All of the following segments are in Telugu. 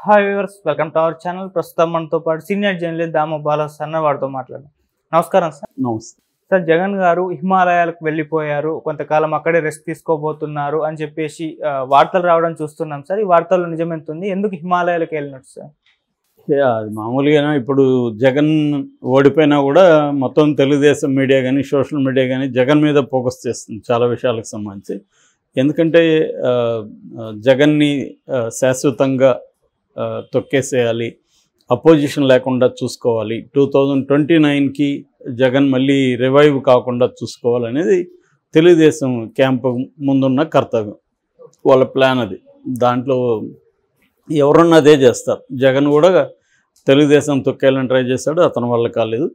Hi viewers, welcome to our channel. ప్రస్తుతం మనతో పాటు సీనియర్ జర్నలిస్ట్ దాము బాలాస్ అన్న వారితో మాట్లాడదాం. నమస్కారం సార్. నమస్తే సార్, జగన్ గారు హిమాలయాలకు వెళ్ళిపోయారు, కొంతకాలం అక్కడే రెస్ట్ తీసుకోబోతున్నారు అని చెప్పేసి వార్తలు రావడం చూస్తున్నాం సార్. ఈ వార్తల్లో నిజమెంత ఉంది? ఎందుకు హిమాలయాలకు వెళ్ళినట్టు సార్? అది మామూలుగానే ఇప్పుడు జగన్ ఓడిపోయినా కూడా మొత్తం తెలుగుదేశం మీడియా కానీ సోషల్ మీడియా కానీ జగన్ మీద ఫోకస్ చేస్తుంది చాలా విషయాలకు సంబంధించి. ఎందుకంటే జగన్ని శాశ్వతంగా తొక్కేసేయాలి, అపోజిషన్ లేకుండా చూసుకోవాలి, 2029కి జగన్ మళ్ళీ రివైవ్ కాకుండా చూసుకోవాలనేది తెలుగుదేశం క్యాంపు ముందున్న కర్తవ్యం, వాళ్ళ ప్లాన్ అది. దాంట్లో ఎవరన్నా అదే చేస్తారు. జగన్ కూడా తెలుగుదేశం తొక్కేయాలని ట్రై చేశాడు, అతని వల్ల కాలేదు.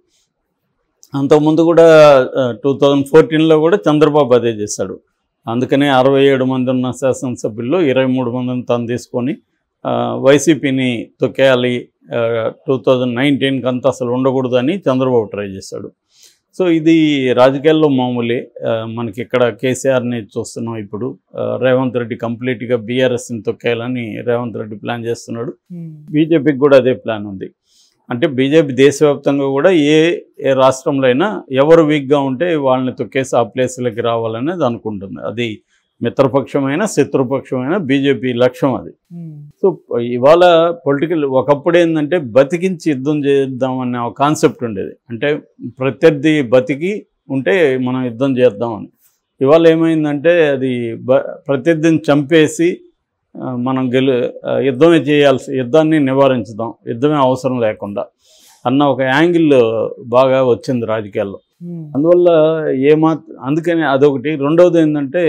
అంతకుముందు కూడా 2014లో కూడా చంద్రబాబు అదే చేశాడు. అందుకనే 67 మంది ఉన్న శాసనసభ్యుల్లో 23 మందిని తను తీసుకొని వైసీపీని తొక్కేయాలి, 2019కి అంతా అసలు ఉండకూడదని చంద్రబాబు ట్రై చేశాడు. సో ఇది రాజకీయాల్లో మామూలే. మనకి ఇక్కడ కేసీఆర్ని చూస్తున్నాం. ఇప్పుడు రేవంత్ రెడ్డి కంప్లీట్గా బీఆర్ఎస్ని తొక్కేయాలని రేవంత్ రెడ్డి ప్లాన్ చేస్తున్నాడు. బీజేపీకి కూడా అదే ప్లాన్ ఉంది. అంటే బీజేపీ దేశవ్యాప్తంగా కూడా ఏ రాష్ట్రంలో అయినా ఎవరు వీక్గా ఉంటే వాళ్ళని తొక్కేసి ఆ ప్లేస్లకి రావాలనేది అనుకుంటుంది. అది మిత్రపక్షమైన శత్రుపక్షమైన బీజేపీ లక్ష్యం అది. సో ఇవాళ పొలిటికల్ ఒకప్పుడు ఏంటంటే బతికించి యుద్ధం చేద్దామనే ఒక కాన్సెప్ట్ ఉండేది. అంటే ప్రత్యర్థి బతికి ఉంటే మనం యుద్ధం చేద్దామని. ఇవాళ ఏమైందంటే అది ప్రత్యర్థిని చంపేసి మనం యుద్ధమే చేయాల్సి, యుద్ధాన్ని నివారించుదాం, యుద్ధమే అవసరం లేకుండా అన్న ఒక యాంగిల్ బాగా వచ్చింది రాజకీయాల్లో. అందువల్ల అందుకని అదొకటి. రెండవది ఏంటంటే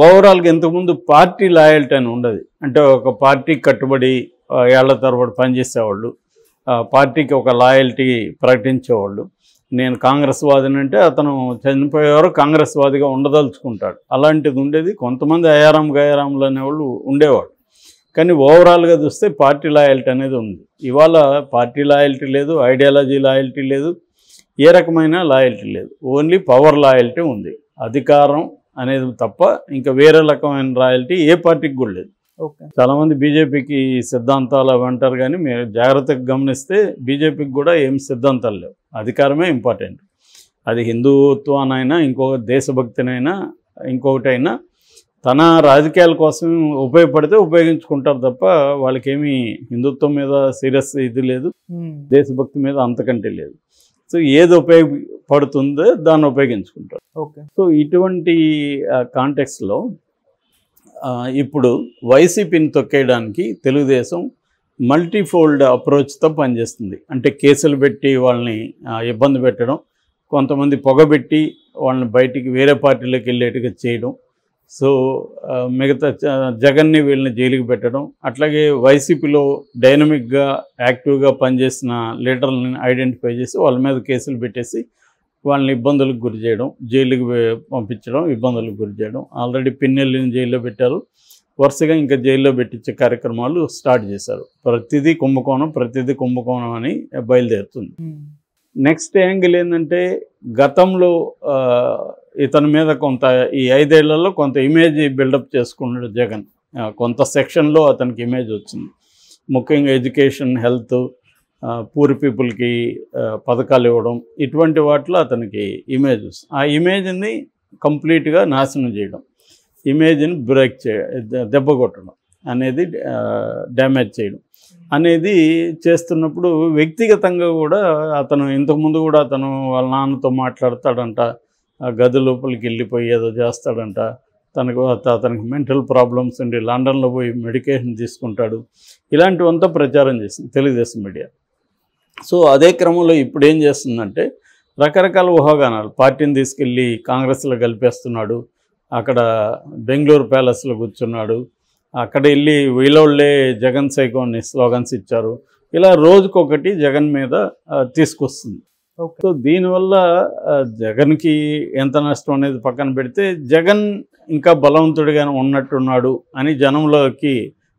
ఓవరాల్గా ఇంతకుముందు పార్టీ లాయల్టీ అని ఉండదు. అంటే ఒక పార్టీకి కట్టుబడి ఏళ్ల తరబడి పనిచేసేవాళ్ళు, పార్టీకి ఒక లాయల్టీ ప్రకటించేవాళ్ళు. నేను కాంగ్రెస్ వాదిని అంటే అతను చనిపోయేవారు కాంగ్రెస్ వాదిగా ఉండదలుచుకుంటాడు. అలాంటిది ఉండేది. కొంతమంది అయారాం గయారాంలు అనేవాళ్ళు ఉండేవాడు. కానీ ఓవరాల్గా చూస్తే పార్టీ లాయల్టీ అనేది ఉంది. ఇవాళ పార్టీ లాయల్టీ లేదు, ఐడియాలజీ లాయల్టీ లేదు, ఏ రకమైన లాయల్టీ లేదు. ఓన్లీ పవర్ లాయల్టీ ఉంది. అధికారం అనేది తప్ప ఇంకా వేరే రకమైన రాయల్టీ ఏ పార్టీకి కూడా లేదు. చాలామంది బీజేపీకి సిద్ధాంతాలు అవి అంటారు, కానీ మీరు జాగ్రత్తగా గమనిస్తే బీజేపీకి కూడా ఏం సిద్ధాంతాలు లేవు. అధికారమే ఇంపార్టెంట్. అది హిందుత్వానైనా ఇంకొక దేశభక్తినైనా ఇంకొకటైనా తన రాజకీయాల కోసం ఉపయోగపడితే ఉపయోగించుకుంటారు తప్ప వాళ్ళకేమీ హిందుత్వం మీద సీరియస్ ఇది లేదు, దేశభక్తి మీద అంతకంటే లేదు. సో ఏది ఉపయోగపడుతుందో దాన్ని ఉపయోగించుకుంటారు. సో ఇటువంటి కాంటెక్స్లో ఇప్పుడు వైసీపీని తొక్కేయడానికి తెలుగుదేశం మల్టీఫోల్డ్ అప్రోచ్తో పనిచేస్తుంది. అంటే కేసులు పెట్టి వాళ్ళని ఇబ్బంది పెట్టడం, కొంతమంది పొగబెట్టి వాళ్ళని బయటికి వేరే పార్టీలోకి వెళ్ళేట్టుగా చేయడం, సో మిగతా జగన్ని వీళ్ళని జైలుకి పెట్టడం, అట్లాగే వైసీపీలో డైనమిక్గా యాక్టివ్గా పనిచేసిన లీడర్లని ఐడెంటిఫై చేసి వాళ్ళ మీద కేసులు పెట్టేసి వాళ్ళని ఇబ్బందులకు గురి చేయడం, జైలుకి పంపించడం, ఇబ్బందులకు గురి చేయడం. ఆల్రెడీ పిన్నెల్లిని జైల్లో పెట్టారు. వరుసగా ఇంకా జైల్లో పెట్టించే కార్యక్రమాలు స్టార్ట్ చేశారు. ప్రతిదీ కుంభకోణం అని బయలుదేరుతుంది. నెక్స్ట్ యాంగిల్ ఏంటంటే గతంలో ఇతని మీద కొంత ఈ 5 ఏళ్లలో కొంత ఇమేజ్ బిల్డప్ చేసుకున్నాడు జగన్. కొంత సెక్షన్లో అతనికి ఇమేజ్ వచ్చింది. ముఖ్యంగా ఎడ్యుకేషన్, హెల్త్, పూర్ పీపుల్కి పథకాలు ఇవ్వడం, ఇటువంటి వాటిలో అతనికి ఇమేజ్ వస్తుంది. ఆ ఇమేజ్ని కంప్లీట్గా నాశనం చేయడం, ఇమేజ్ని బ్రేక్ దెబ్బ కొట్టడం అనేది, డ్యామేజ్ చేయడం అనేది చేస్తున్నప్పుడు వ్యక్తిగతంగా కూడా అతను ఇంతకుముందు కూడా అతను వాళ్ళ నాన్నతో మాట్లాడతాడంట, గది లోపలికి వెళ్ళిపోయి ఏదో చేస్తాడంట, అతనికి మెంటల్ ప్రాబ్లమ్స్ ఉండి లండన్లో పోయి మెడికేషన్ తీసుకుంటాడు. ఇలాంటివంతా ప్రచారం చేసింది తెలుగుదేశం మీడియా. సో అదే క్రమంలో ఇప్పుడు ఏం చేస్తుందంటే రకరకాల ఊహాగానాలు, పార్టీని తీసుకెళ్ళి కాంగ్రెస్లో కలిపేస్తున్నాడు, అక్కడ బెంగళూరు ప్యాలెస్లో కూర్చున్నాడు, అక్కడ వెళ్ళి వీళ్ళోళ్ళే జగన్ సైకోని స్లోగన్స్ ఇచ్చారు. ఇలా రోజుకొకటి జగన్ మీద తీసుకొస్తుంది. సో దీనివల్ల జగన్కి ఎంత నష్టం అనేది పక్కన పెడితే జగన్ ఇంకా బలవంతుడిగానే ఉన్నట్టున్నాడు అని జనంలోకి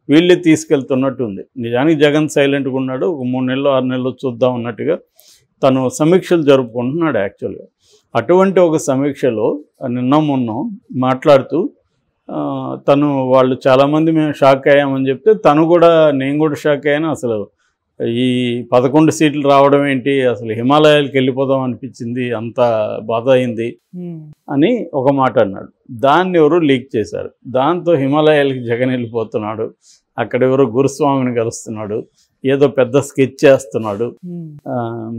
వీళ్ళే తీసుకెళ్తున్నట్టు ఉంది. నిజానికి జగన్ సైలెంట్గా ఉన్నాడు. ఒక 3 నెలలు 6 నెలలు చూద్దాం అన్నట్టుగా తను సమీక్షలు జరుపుకుంటున్నాడు యాక్చువల్గా. అటువంటి ఒక సమీక్షలో నిన్న మొన్న మాట్లాడుతూ తను వాళ్ళు చాలామంది మేము షాక్ అయ్యామని చెప్తే నేను కూడా షాక్ అయ్యాను. అసలు ఈ 11 సీట్లు రావడం ఏంటి, అసలు హిమాలయాలకు వెళ్ళిపోదాం అనిపించింది, అంత బాధ అయింది అని ఒక మాట అన్నాడు. దాన్ని ఎవరు లీక్ చేశారు. దాంతో హిమాలయాలకి జగన్ వెళ్ళిపోతున్నాడు, అక్కడ ఎవరో గురుస్వామిని కలుస్తున్నాడు, ఏదో పెద్ద స్కెచ్ చేస్తున్నాడు,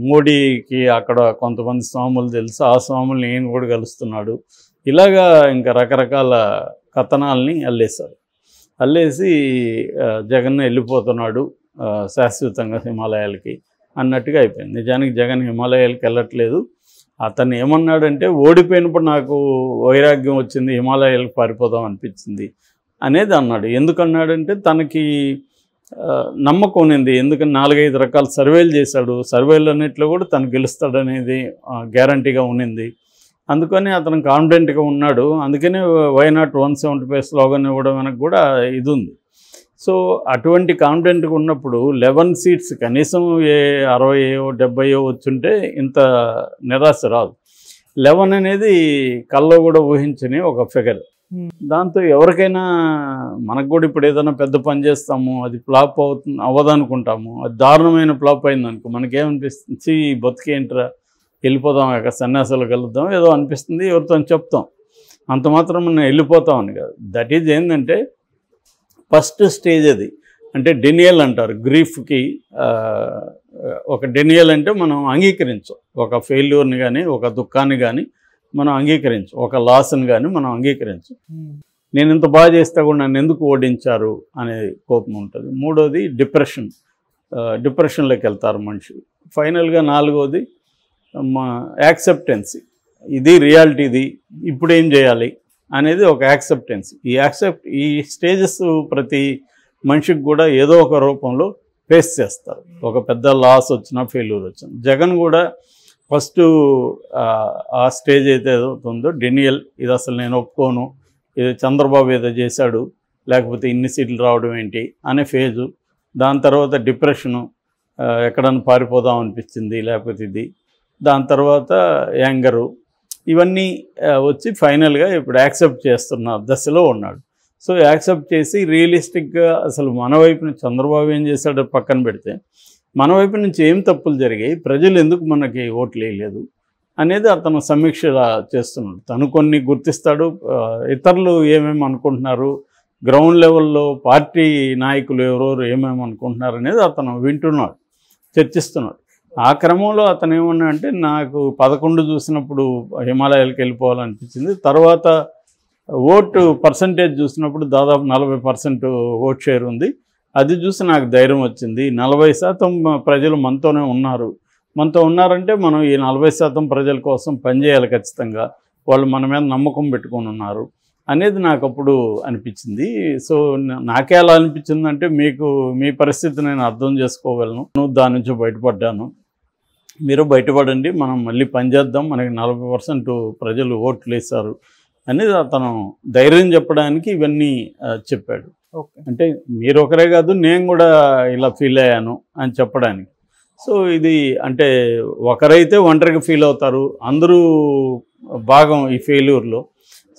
మోడీకి అక్కడ కొంతమంది స్వాములు తెలుసు, ఆ స్వాముల్ని ఈయన కూడా కలుస్తున్నాడు, ఇలాగా ఇంకా రకరకాల కథనాల్ని అల్లేసి జగన్ వెళ్ళిపోతున్నాడు శాశ్వతంగా హిమాలయాలకి అన్నట్టుగా అయిపోయింది. నిజానికి జగన్ హిమాలయాలకి వెళ్ళట్లేదు. అతను ఏమన్నాడంటే ఓడిపోయినప్పుడు నాకు వైరాగ్యం వచ్చింది, హిమాలయాలకు పారిపోదాం అనిపించింది అనేది అన్నాడు. ఎందుకన్నాడంటే తనకి నమ్మకం ఉన్నింది. ఎందుకని 4-5 రకాల సర్వేలు చేశాడు, సర్వేలు అన్నింటిలో కూడా తను గెలుస్తాడనేది గ్యారంటీగా ఉన్నింది. అందుకని అతను కాన్ఫిడెంట్గా ఉన్నాడు. అందుకనే వై నాట్ 175 స్లోగన్ ఇవ్వడం వెనక కూడా ఇది ఉంది. సో అటువంటి కాన్ఫిడెంట్గా ఉన్నప్పుడు 11 సీట్స్ కనీసం 60-70 వచ్చుంటే ఇంత నిరాశ రాదు. 11 అనేది కల్లో కూడా ఊహించని ఒక ఫిగర్. దాంతో ఎవరికైనా మనకు కూడా ఇప్పుడు ఏదైనా పెద్ద పని చేస్తాము, అది ఫ్లాప్ అవ్వదనుకుంటాము, అది దారుణమైన ఫ్లాప్ అయిందనుకో మనకేమనిపిస్తుంది, బతికేంట్రా వెళ్ళిపోదాం, సన్యాసాలు కలుద్దాం ఏదో అనిపిస్తుంది, ఎవరితో చెప్తాం, అంత మాత్రం మనం వెళ్ళిపోతామని కాదు. దట్ ఈజ్ ఏంటంటే ఫస్ట్ స్టేజ్ అది. అంటే డెనియల్ అంటారు గ్రీఫ్కి. ఒక డెనియల్ అంటే మనం అంగీకరించం, ఒక ఫెయిల్యూర్ని కానీ ఒక దుఃఖాన్ని కానీ మనం అంగీకరించం, ఒక లాస్ని కానీ మనం అంగీకరించం. నేను ఇంత బాగా చేస్తే కూడా నన్ను ఎందుకు ఓడించారు అనే కోపం ఉంటుంది. మూడోది డిప్రెషన్లోకి వెళ్తారు మనిషి. ఫైనల్గా 4వది యాక్సెప్టెన్సీ. ఇది రియాలిటీ, ఇది ఇప్పుడు ఏం చేయాలి అనేది ఒక యాక్సెప్టెన్సీ. ఈ స్టేజెస్ ప్రతి మనిషికి కూడా ఏదో ఒక రూపంలో ఫేస్ చేస్తారు. ఒక పెద్ద లాస్ వచ్చినా, ఫెయిల్యూర్ వచ్చినా. జగన్ కూడా ఫస్ట్ ఆ స్టేజ్ అయితే ఏదవుతుందో డెనియల్, ఇది అసలు నేను ఒప్పుకోను, ఇది చంద్రబాబు ఏదో చేశాడు, లేకపోతే ఇన్ని సీట్లు రావడం ఏంటి అనే ఫేజు. దాని తర్వాత డిప్రెషను, ఎక్కడన్నా పారిపోదాం అనిపించింది, లేకపోతే ఇది. దాని తర్వాత యాంగరు, ఇవన్నీ వచ్చి ఫైనల్గా ఇప్పుడు యాక్సెప్ట్ చేస్తున్న దశలో ఉన్నాడు. సో యాక్సెప్ట్ చేసి రియలిస్టిక్గా అసలు మన వైపు నుంచి చంద్రబాబు ఏం చేశాడో పక్కన పెడితే, మన వైపు నుంచి ఏం తప్పులు జరిగాయి, ప్రజలు ఎందుకు మనకి ఓట్లు వేయలేదు అనేది అతను సమీక్ష చేస్తున్నాడు. తను కొన్ని గుర్తిస్తాడు, ఇతరులు ఏమేమి అనుకుంటున్నారు, గ్రౌండ్ లెవెల్లో పార్టీ నాయకులు ఎవరెవరు ఏమేమి అనుకుంటున్నారు అనేది అతను వింటున్నాడు, చర్చిస్తున్నాడు. ఆ క్రమంలో అతను ఏమన్నా అంటే నాకు 11 చూసినప్పుడు హిమాలయాలకు వెళ్ళిపోవాలనిపించింది, తర్వాత ఓటు పర్సంటేజ్ చూసినప్పుడు దాదాపు 40% ఓట్ షేర్ ఉంది, అది చూసి నాకు ధైర్యం వచ్చింది. 40% ప్రజలు మనతో ఉన్నారంటే మనం ఈ 40% ప్రజల కోసం పనిచేయాలి ఖచ్చితంగా, వాళ్ళు మన మీద నమ్మకం పెట్టుకొని ఉన్నారు అనేది నాకు అప్పుడు అనిపించింది. సో నాకే అలా అనిపించిందంటే మీ పరిస్థితి నేను అర్థం చేసుకోగలను. దాని నుంచి బయటపడ్డాను, మీరు బయటపడండి, మనం మళ్ళీ పనిచేద్దాం, మనకి 40% ప్రజలు ఓట్లు వేశారు అనేది అతను ధైర్యం చెప్పడానికి ఇవన్నీ చెప్పాడు. అంటే మీరు ఒకరే కాదు, నేను కూడా ఇలా ఫీల్ అయ్యాను అని చెప్పడానికి. సో ఇది అంటే ఒకరైతే ఒంటరిగా ఫీల్ అవుతారు, అందరూ భాగం ఈ ఫెయిల్యూర్లో.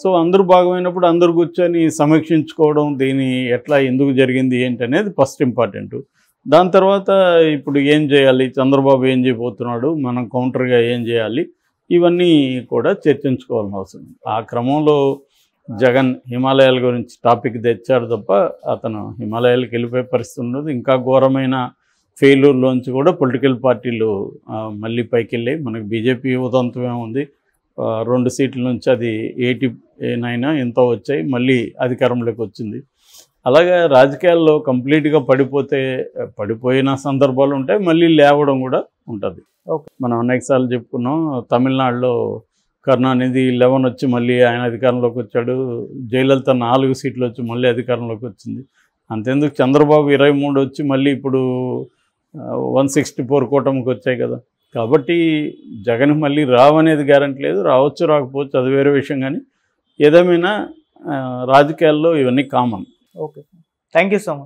సో అందరూ భాగమైనప్పుడు అందరూ కూర్చొని సమీక్షించుకోవడం, దీని ఎట్లా ఎందుకు జరిగింది ఏంటి అనేది ఫస్ట్ ఇంపార్టెంట్. దాని తర్వాత ఇప్పుడు ఏం చేయాలి, చంద్రబాబు ఏం చేయబోతున్నాడు, మనం కౌంటర్గా ఏం చేయాలి, ఇవన్నీ కూడా చర్చించుకోవాల్సిన అవసరం. ఆ క్రమంలో జగన్ హిమాలయాల గురించి టాపిక్ తెచ్చాడు తప్ప అతను హిమాలయాలకు వెళ్ళిపోయే పరిస్థితి ఉండదు. ఇంకా ఘోరమైన ఫెయిల్యూర్లోంచి కూడా పొలిటికల్ పార్టీలు మళ్ళీ పైకి వెళ్ళాయి. మనకి బీజేపీ ఉదంతమే ఉంది, 2 సీట్ల నుంచి అది 89 ఎంతో వచ్చాయి, మళ్ళీ అధికారంలోకి వచ్చింది. అలాగే రాజకీయాల్లో కంప్లీట్గా పడిపోయిన సందర్భాలు ఉంటాయి, మళ్ళీ లేవడం కూడా ఉంటుంది. మనం అనేకసార్లు చెప్పుకున్నాం, తమిళనాడులో కరుణానిధి 11 వచ్చి మళ్ళీ ఆయన అధికారంలోకి వచ్చాడు, జయలలిత 4 సీట్లు వచ్చి మళ్ళీ అధికారంలోకి వచ్చింది. అంతేందుకు చంద్రబాబు 23 వచ్చి మళ్ళీ ఇప్పుడు 164 కూటమికి వచ్చాయి కదా. కాబట్టి జగన్ మళ్ళీ రావనేది గ్యారెంటీ లేదు, రావచ్చు రాకపోవచ్చు అది వేరే విషయం. కానీ ఏదేమైనా రాజకీయాల్లో ఇవన్నీ common. Okay, thank you so much.